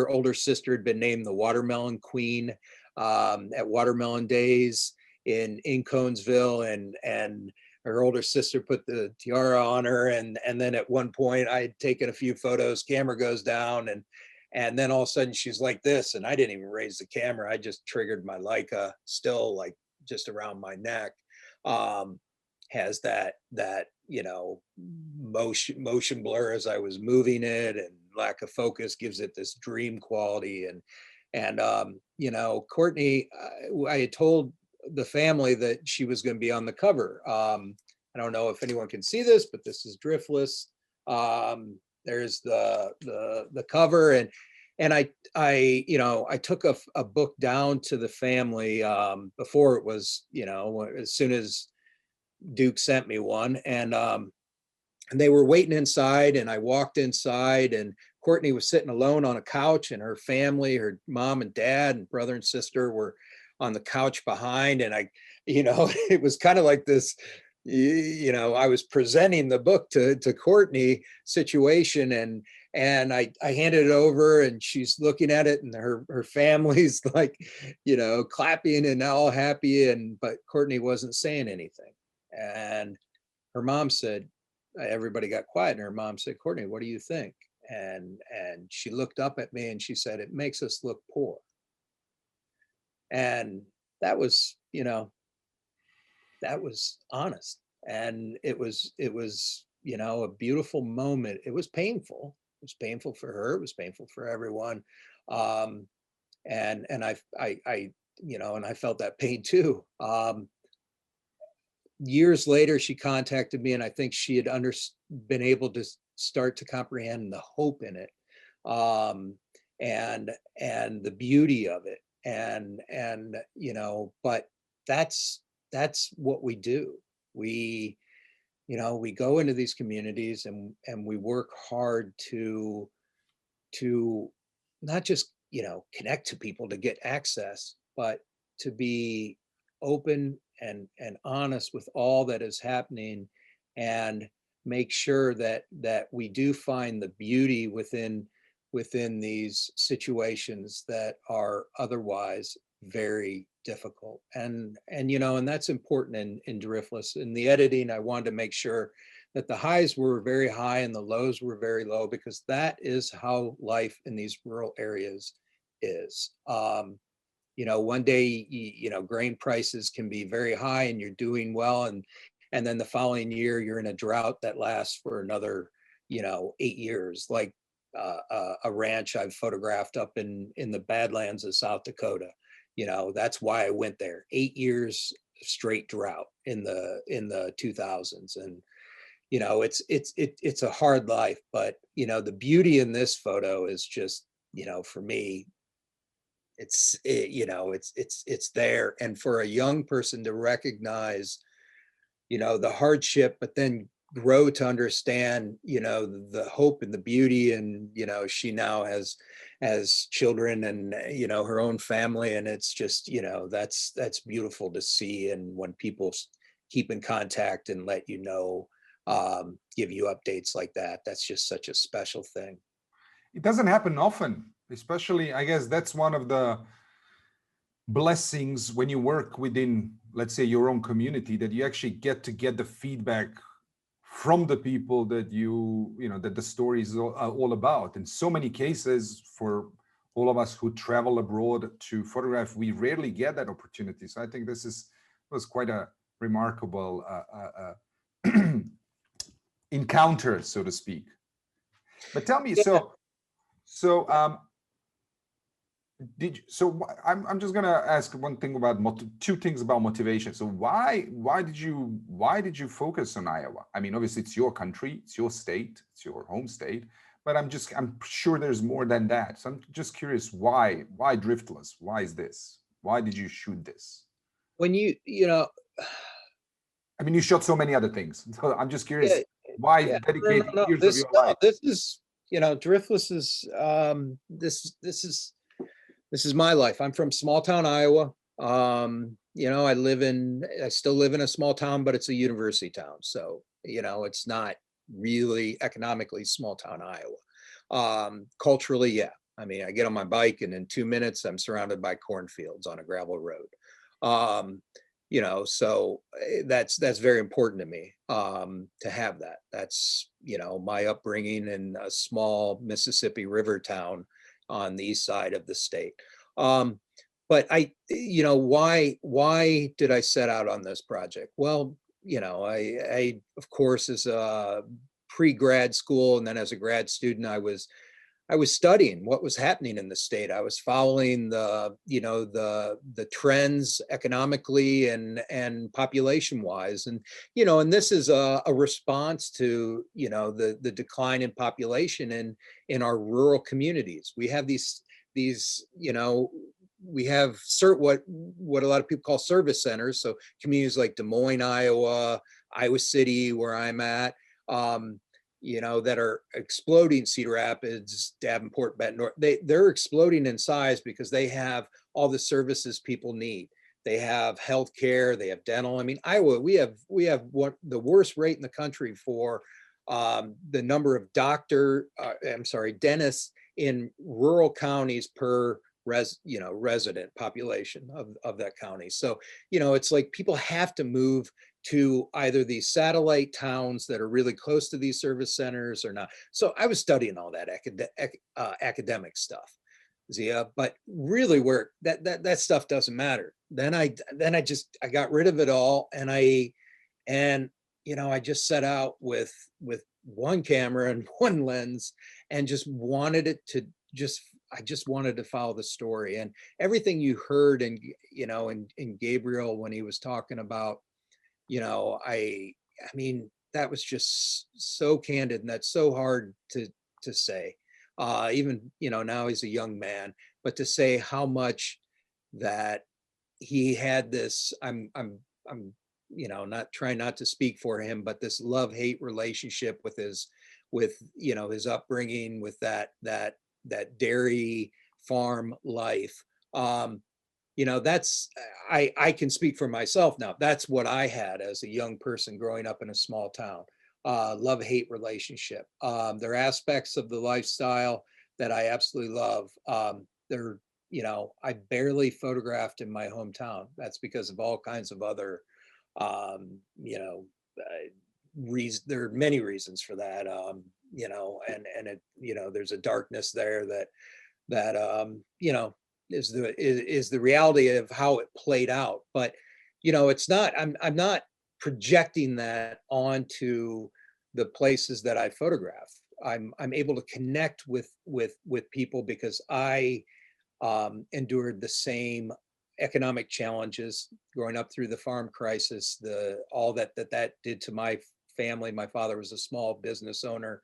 older sister had been named the Watermelon Queen at Watermelon Days in Conesville, and her older sister put the tiara on her, and then at one point I had taken a few photos, camera goes down, and then all of a sudden she's like this, and I didn't even raise the camera, I just triggered my Leica, still like just around my neck. Has that motion blur as I was moving it, and lack of focus gives it this dream quality. And Courtney, I had told the family that she was going to be on the cover. I don't know if anyone can see this, but this is Driftless. There's the cover, and I took a book down to the family before it was, as soon as Duke sent me one, and they were waiting inside, and I walked inside, and Courtney was sitting alone on a couch, and her family, her mom and dad and brother and sister, were on the couch behind. And it was kind of like this, I was presenting the book to Courtney situation, and I handed it over, and she's looking at it, and her family's like, clapping and all happy, but Courtney wasn't saying anything. And her mom said, everybody got quiet, and her mom said, "Courtney, what do you think?" And she looked up at me and she said, "It makes us look poor." And that was, that was honest. And it was, a beautiful moment. It was painful. It was painful for her. It was painful for everyone. And I felt that pain too. Years later, she contacted me, and I think she had been able to start to comprehend the hope in it, and the beauty of it, and but that's what we do. We go into these communities, and we work hard to not just connect to people to get access, but to be open and honest with all that is happening, and make sure that we do find the beauty within these situations that are otherwise very difficult. And that's important in Driftless. In the editing, I wanted to make sure that the highs were very high and the lows were very low, because that is how life in these rural areas is. One day, grain prices can be very high and you're doing well. And then the following year, you're in a drought that lasts for another, 8 years, like a ranch I've photographed up in the Badlands of South Dakota. That's why I went there. 8 years straight drought in the 2000s. And, it's a hard life, but, the beauty in this photo is just, for me, it's there. And for a young person to recognize, the hardship, but then grow to understand, the hope and the beauty. And, she now has children and, her own family. And it's just, that's beautiful to see. And when people keep in contact and let give you updates like that, that's just such a special thing. It doesn't happen often, especially, I guess that's one of the blessings when you work within, let's say, your own community, that you actually get the feedback from the people that that the story is all about. In so many cases, for all of us who travel abroad to photograph, we rarely get that opportunity. So I think was quite a remarkable encounter, so to speak. But tell me, I'm just gonna ask one thing about two things about motivation. So why did you focus on Iowa? I mean, obviously it's your country, it's your state, it's your home state, but I'm sure there's more than that. So I'm just curious, why Driftless? Why is this? Why did you shoot this? When I mean, you shot so many other things. So I'm just curious, why dedicate years of your life? This is, Driftless is this is my life. I'm from small town Iowa. I still live in a small town, but it's a university town. So, it's not really economically small town Iowa. Culturally, yeah. I mean, I get on my bike and in 2 minutes, I'm surrounded by cornfields on a gravel road. So that's very important to me, to have that. That's, my upbringing in a small Mississippi River town on the east side of the state. But why did I set out on this project? Well, I of course, as a pre-grad school and then as a grad student, I was studying what was happening in the state. I was following the trends economically and population wise. And, and this is a response to, the decline in population in our rural communities. We have these, we have what a lot of people call service centers. So communities like Des Moines, Iowa City, where I'm at, that are exploding. Cedar Rapids, Davenport, Benton, they're exploding in size because they have all the services people need. They have healthcare, they have dental. I mean, Iowa, we have the worst rate in the country for the number of dentists in rural counties per resident population of that county. So, it's like people have to move to either these satellite towns that are really close to these service centers or not. So I was studying all that academic stuff, Ziyah, but really where that stuff doesn't matter. Then I got rid of it all, and I just set out with one camera and one lens, and just wanted it to I just wanted to follow the story. And everything you heard in Gabriel when he was talking about, I mean, that was just so candid, and that's so hard to say. Even, now he's a young man, but to say how much that he had this, I'm not trying not to speak for him, but this love-hate relationship with his upbringing, with that dairy farm life. That's, I can speak for myself now. That's what I had as a young person growing up in a small town. Love-hate relationship. There are aspects of the lifestyle that I absolutely love. I barely photographed in my hometown. That's because of all kinds of other, reasons. There are many reasons for that. And it, there's a darkness there that is the reality of how it played out. But it's not, I'm not projecting that onto the places that I photograph. I'm able to connect with people because I endured the same economic challenges growing up through the farm crisis, all that did to my family. My father was a small business owner.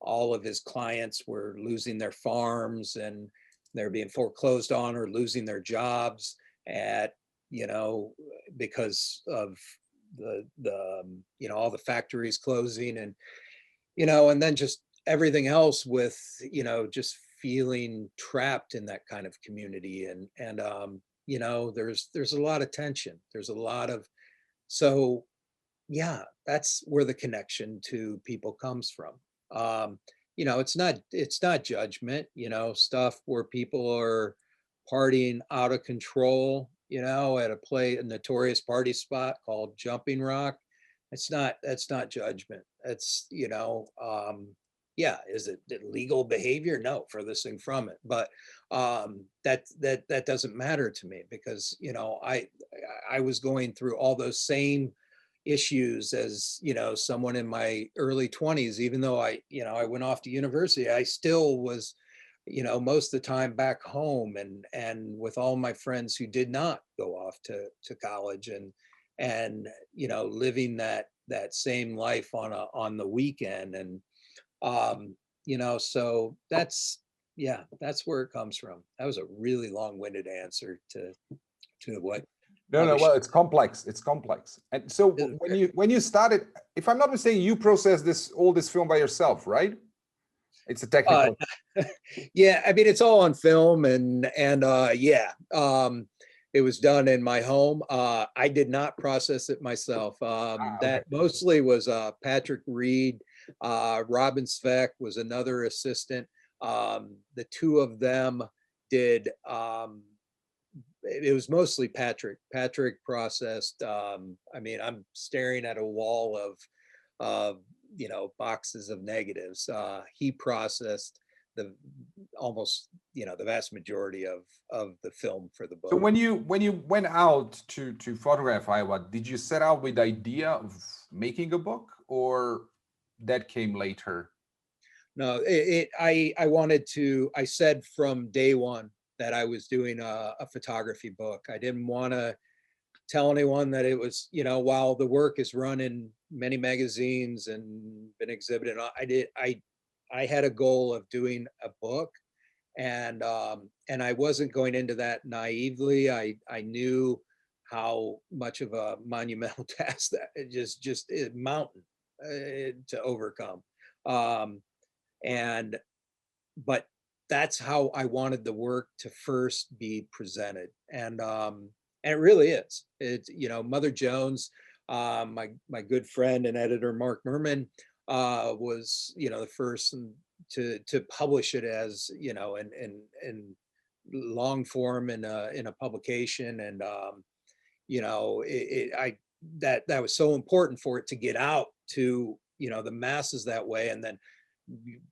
All of his clients were losing their farms, and they're being foreclosed on or losing their jobs because of all the factories closing, and and then just everything else with just feeling trapped in that kind of community, and there's a lot of tension. There's a lot of, so yeah, that's where the connection to people comes from. It's not judgment, stuff where people are partying out of control, at a notorious party spot called Jumping Rock. That's not judgment. That's, yeah, is it illegal behavior? No, furthest thing from it. But that doesn't matter to me, because, I was going through all those same issues as, someone in my early 20s. Even though I went off to university, I still was, most of the time back home, and with all my friends who did not go off to college, and living that same life on the weekend. And so that's where it comes from. That was a really long-winded answer to what. No, well, it's complex. It's complex. And so when you started, if I'm not mistaken, you processed all this film by yourself, right? It's a technical. Yeah, I mean, it's all on film, and yeah, it was done in my home. I did not process it myself. That mostly was Patrick Reed. Robin Sveck was another assistant. The two of them did. It was mostly Patrick. Patrick processed. I mean, I'm staring at a wall of boxes of negatives. He processed the vast majority of the film for the book. So when you went out to photograph Iowa, did you set out with the idea of making a book, or that came later? No, I wanted to. I said from day one that I was doing a photography book. I didn't want to tell anyone that it was, while the work is run in many magazines and been exhibited, I had a goal of doing a book, and I wasn't going into that naively. I knew how much of a monumental task that it just a mountain to overcome. But that's how I wanted the work to first be presented. And it really is. It's, Mother Jones, my good friend and editor, Mark Merman, was, the first to publish it as, in long form in a publication. And, that was so important for it to get out to, the masses that way. And then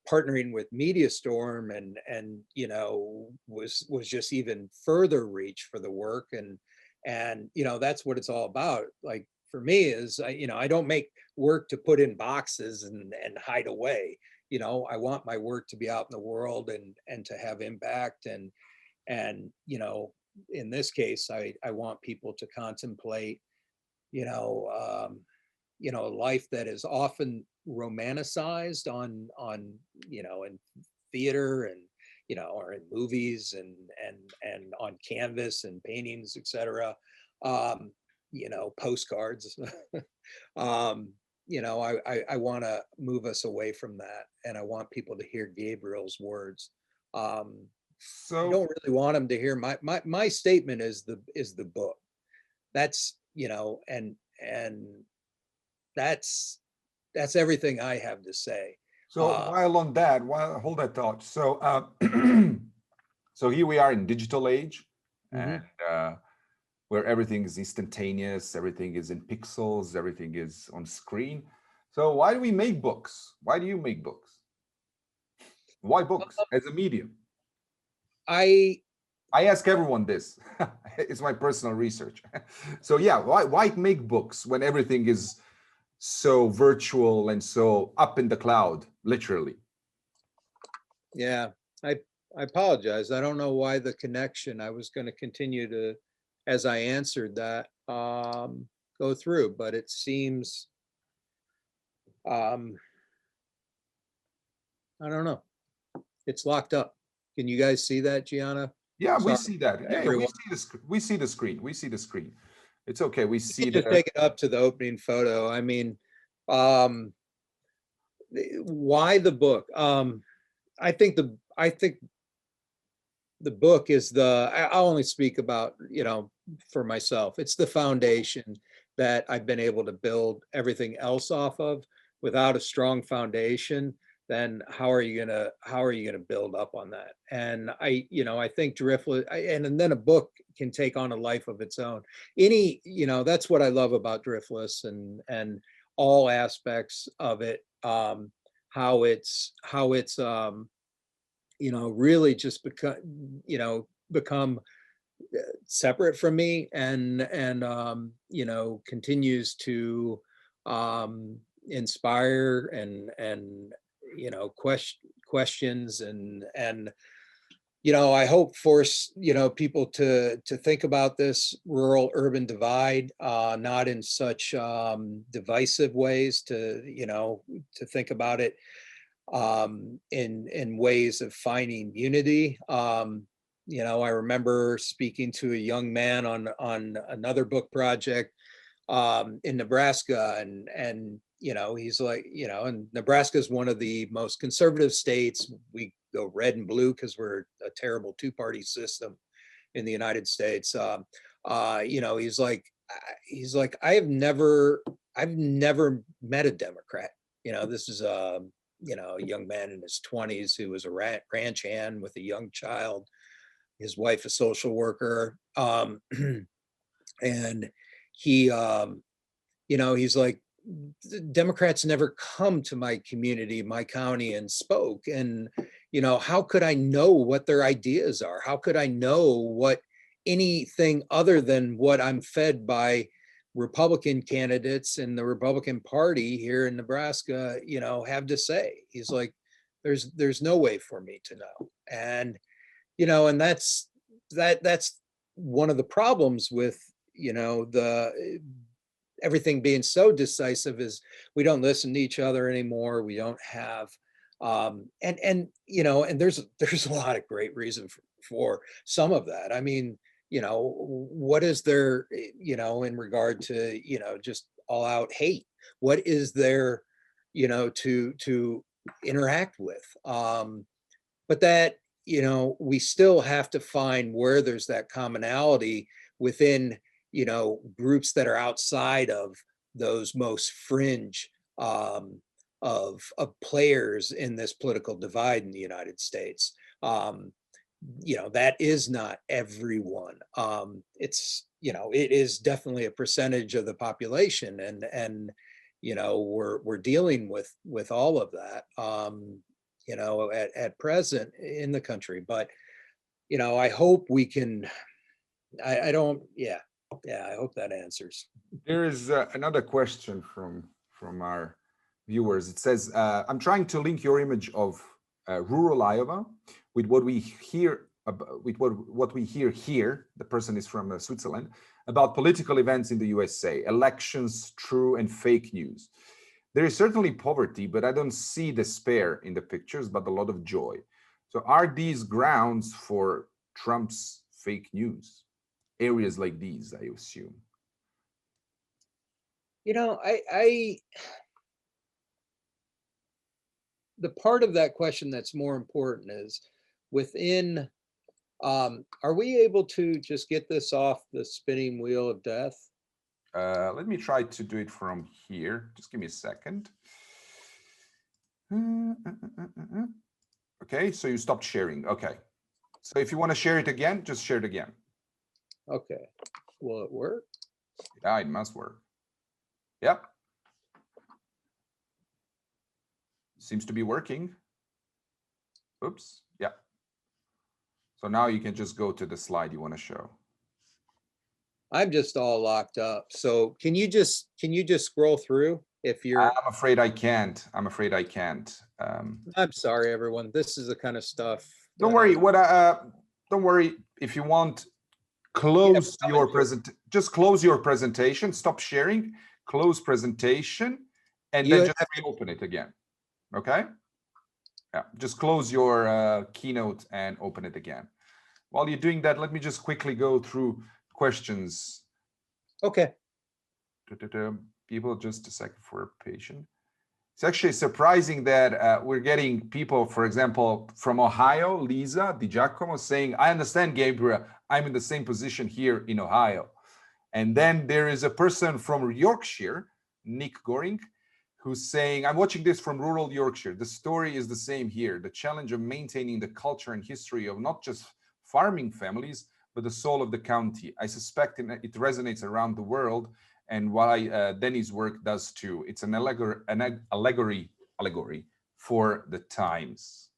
partnering with Media Storm and was just even further reach for the work. And that's what it's all about. Like, for me is, I don't make work to put in boxes and hide away. I want my work to be out in the world and to have impact. And in this case, I want people to contemplate, a life that is often romanticized on in theater and or in movies and on canvas and paintings, etc. Postcards. I want to move us away from that, and I want people to hear Gabriel's words. So I don't really want them to hear my statement is the book. That's and that's everything I have to say. So hold that thought. So so here we are in digital age, and where everything is instantaneous, everything is in pixels, everything is on screen. So why do we make books? Why do you make books? Why books as a medium? I ask everyone this. It's my personal research. So yeah, why make books when everything is so virtual and so up in the cloud, literally? Yeah, I apologize. I don't know why the connection. I was going to continue to as I answered that, go through, but it seems, I don't know. It's locked up. Can you guys see that, Gianna? Yeah, we Sorry, see that. Yeah, everyone. we see the screen. We see the screen. It's okay. We see Just the. take it up to the opening photo. I mean, why the book? I think the book is I'll only speak about, for myself. It's the foundation that I've been able to build everything else off of. Without a strong foundation, then how are you gonna build up on that? And I think Driftless, and then a book can take on a life of its own. That's what I love about Driftless and all aspects of it. How it's really just become separate from me and continues to inspire and questions and I hope force people to think about this rural urban divide, not in such divisive ways, to think about it in ways of finding unity. I remember speaking to a young man on another book project in Nebraska, and he's like, and Nebraska is one of the most conservative states. We go red and blue because we're a terrible two-party system in the United States. He's like, I've never met a Democrat. This is a young man in his 20s who was a ranch hand with a young child, his wife a social worker, and he he's like, Democrats never come to my community, my county, and spoke. And how could I know what their ideas are? How could I know what anything other than what I'm fed by Republican candidates and the Republican Party here in Nebraska, have to say? He's like, there's no way for me to know. And and that's one of the problems with everything being so decisive is we don't listen to each other anymore. We don't have and there's a lot of great reason for some of that. I mean, what is there, in regard to, just all out hate? What is there, to interact with? But that, we still have to find where there's that commonality within, groups that are outside of those most fringe of players in this political divide in the United States. That is not everyone. It's, it is definitely a percentage of the population, and we're dealing with all of that, at present in the country. But I hope we can. I don't. Yeah. I hope that answers. There is another question from our viewers. It says, I'm trying to link your image of rural Iowa with what we hear with what we hear here. The person is from Switzerland, about political events in the USA, elections, true and fake news. There is certainly poverty, but I don't see despair in the pictures, but a lot of joy. So are these grounds for Trump's fake news? Areas like these, I assume. I the part of that question that's more important is within, are we able to just get this off the spinning wheel of death? Let me try to do it from here. Just give me a second. Okay, so you stopped sharing. Okay. So if you want to share it again, just share it again. Okay. Will it work? Yeah, it must work. Yep. Seems to be working. Oops. Yeah. So now you can just go to the slide you want to show. I'm just all locked up. So can you just scroll through if you're? I'm afraid I can't. I'm afraid I can't. I'm sorry, everyone. This is the kind of stuff. Don't worry. Don't worry. If you want, close your just close your presentation, stop sharing, close presentation, and then just reopen it again. Okay? Yeah, just close your keynote and open it again. While you're doing that, let me just quickly go through questions. Okay. People, just a second for patient. It's actually surprising that we're getting people, for example, from Ohio, Lisa Di Giacomo, saying, I understand, Gabriel, I'm in the same position here in Ohio. And then there is a person from Yorkshire, Nick Goring, who's saying, I'm watching this from rural Yorkshire. The story is the same here. The challenge of maintaining the culture and history of not just farming families, but the soul of the county. I suspect it resonates around the world, and why Denny's work does too. It's an allegory for the times.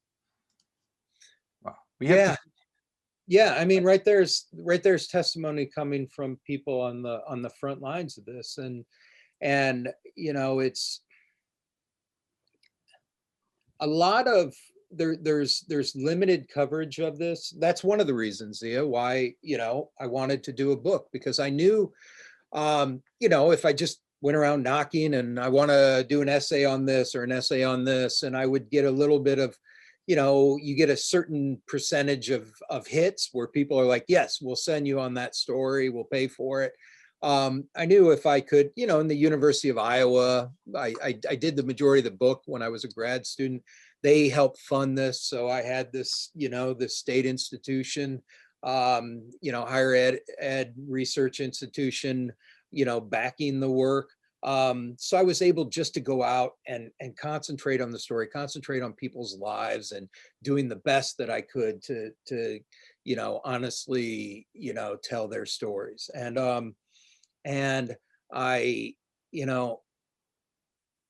Wow. Yeah, I mean, right there's testimony coming from people on the front lines of this, and you know, it's a lot of there's limited coverage of this. That's one of the reasons, Ziyah, why, you know, I wanted to do a book, because I knew, you know, if I just went around knocking and I want to do an essay on this or an essay on this, and I would get a little bit of, you know, you get a certain percentage of hits where people are like, yes, we'll send you on that story, we'll pay for it. I knew if I could, you know, in the University of Iowa, I did the majority of the book when I was a grad student. They helped fund this. So I had this, you know, the state institution, you know, higher ed research institution, you know, backing the work. So I was able just to go out and concentrate on the story, concentrate on people's lives, and doing the best that I could to, you know, honestly, you know, tell their stories. And I, you know,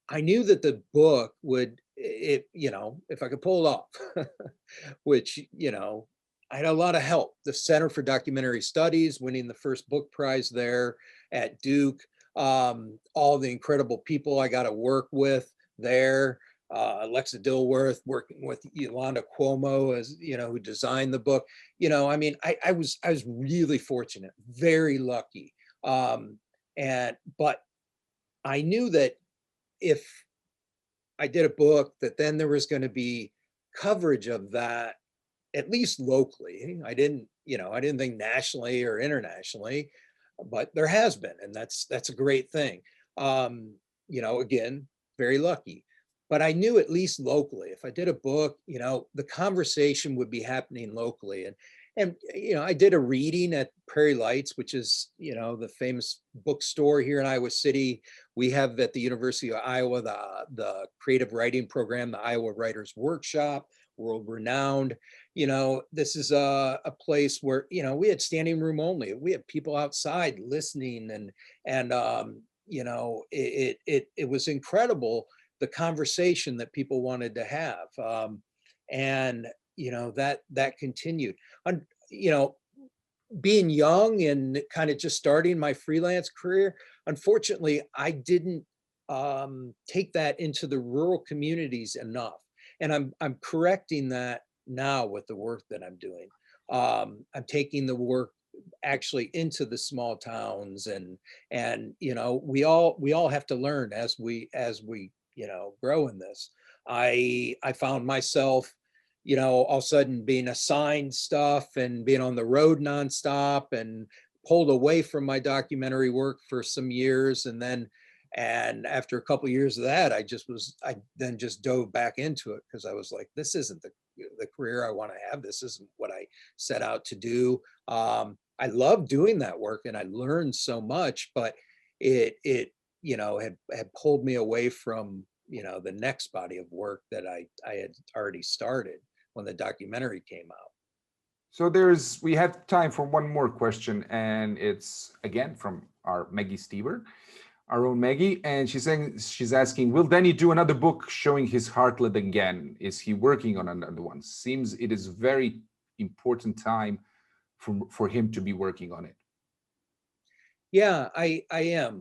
I knew that the book would, you know, if I could pull it off, which, you know, I had a lot of help. The Center for Documentary Studies, winning the first book prize there at Duke, all the incredible people I got to work with there, Alexa Dilworth, working with Yolanda Cuomo, as you know, who designed the book. You know, I mean, I was really fortunate, very lucky. But I knew that if I did a book, that then there was going to be coverage of that, at least locally. I didn't think nationally or internationally, but there has been, and that's a great thing. You know, again, very lucky. But I knew at least locally, if I did a book, you know, the conversation would be happening locally. And you know, I did a reading at Prairie Lights, which is, you know, the famous bookstore here in Iowa City. We have at the University of Iowa the creative writing program, the Iowa Writers Workshop, world renowned. You know, this is a place where, you know, we had standing room only. We had people outside listening, and you know, it was incredible, the conversation that people wanted to have, and you know, that continued. You know, being young and kind of just starting my freelance career, unfortunately, I didn't take that into the rural communities enough, and I'm correcting that now with the work that I'm doing. I'm taking the work actually into the small towns, and you know, we all have to learn as we you know, grow in this. I found myself, you know, all of a sudden being assigned stuff and being on the road nonstop, and pulled away from my documentary work for some years. And after a couple of years of that, I then just dove back into it, because I was like, this isn't the career I want to have. This isn't what I set out to do. I love doing that work and I learned so much, but it you know, had pulled me away from, you know, the next body of work that I had already started when the documentary came out. So we have time for one more question, and it's again from our Maggie Stever, our own Maggie, and she's asking, will Danny do another book showing his heartland again? Is he working on another one? Seems it is very important time for him to be working on it. Yeah, I am.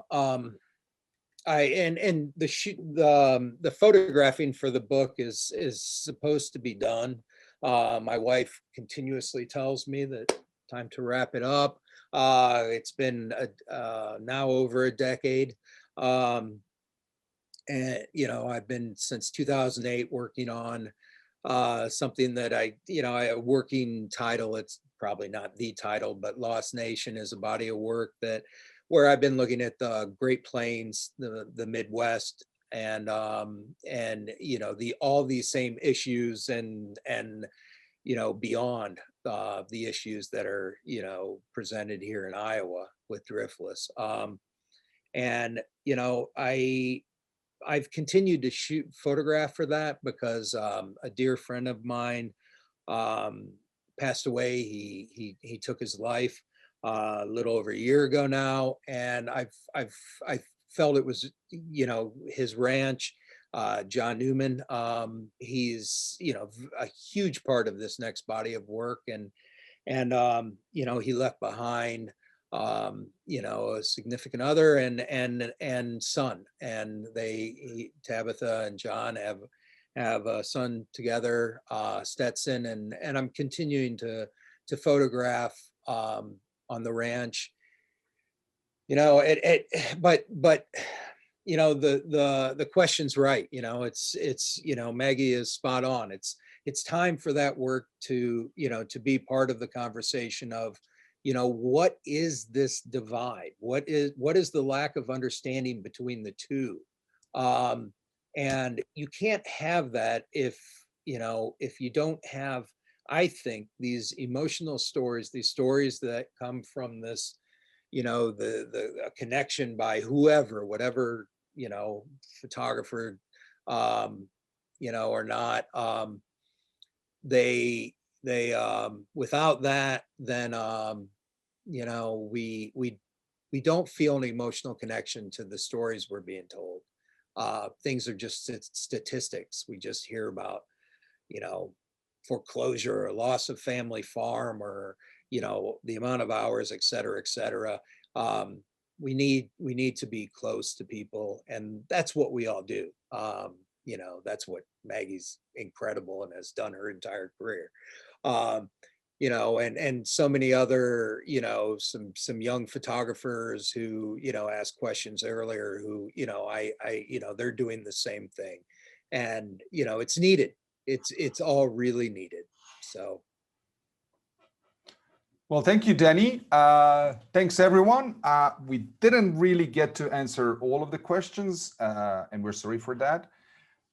And the photographing for the book is supposed to be done. My wife continuously tells me that time to wrap it up. It's been now over a decade. And, I've been since 2008 working on something that a working title, it's probably not the title, but Lost Nation is a body of work where I've been looking at the Great Plains, the Midwest, and all these same issues and beyond the issues that are presented here in Iowa with Driftless. And I've continued to photograph for that because a dear friend of mine passed away. He took his life a little over a year ago now, and I felt it was his ranch. John Newman, he's a huge part of this next body of work, and he left behind a significant other and son, and Tabitha and John have a son together, Stetson, and I'm continuing to photograph on the ranch. But the question's right. It's Maggie is spot on. It's time for that work to be part of the conversation of what is this divide? What is the lack of understanding between the two? And you can't have that if you don't have, I think, these emotional stories, these stories that come from this, the connection by whatever, photographer, or not, they without that, then we don't feel an emotional connection to the stories we're being told. Things are just statistics. We just hear about foreclosure or loss of family farm, or the amount of hours, et cetera, et cetera. We need to be close to people, and that's what we all do. That's what Maggie's incredible and has done her entire career. And so many other, some young photographers who, asked questions earlier, who, they're doing the same thing, and, it's needed. It's all really needed. So. Well, thank you, Danny. Thanks, everyone. We didn't really get to answer all of the questions, and we're sorry for that,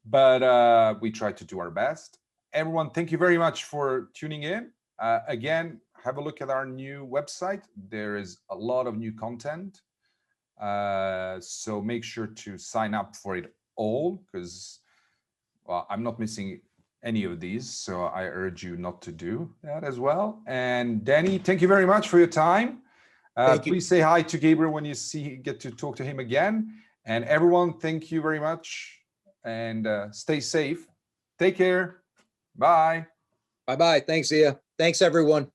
but we tried to do our best. Everyone, thank you very much for tuning in. Again, have a look at our new website. There is a lot of new content. So make sure to sign up for it all, because, well, I'm not missing any of these, so I urge you not to do that as well. And Danny, thank you very much for your time. Please say hi to Gabriel when you get to talk to him again. And everyone, thank you very much, and stay safe. Take care. Bye. Bye-bye. Thanks, Ziyah. Thanks, everyone.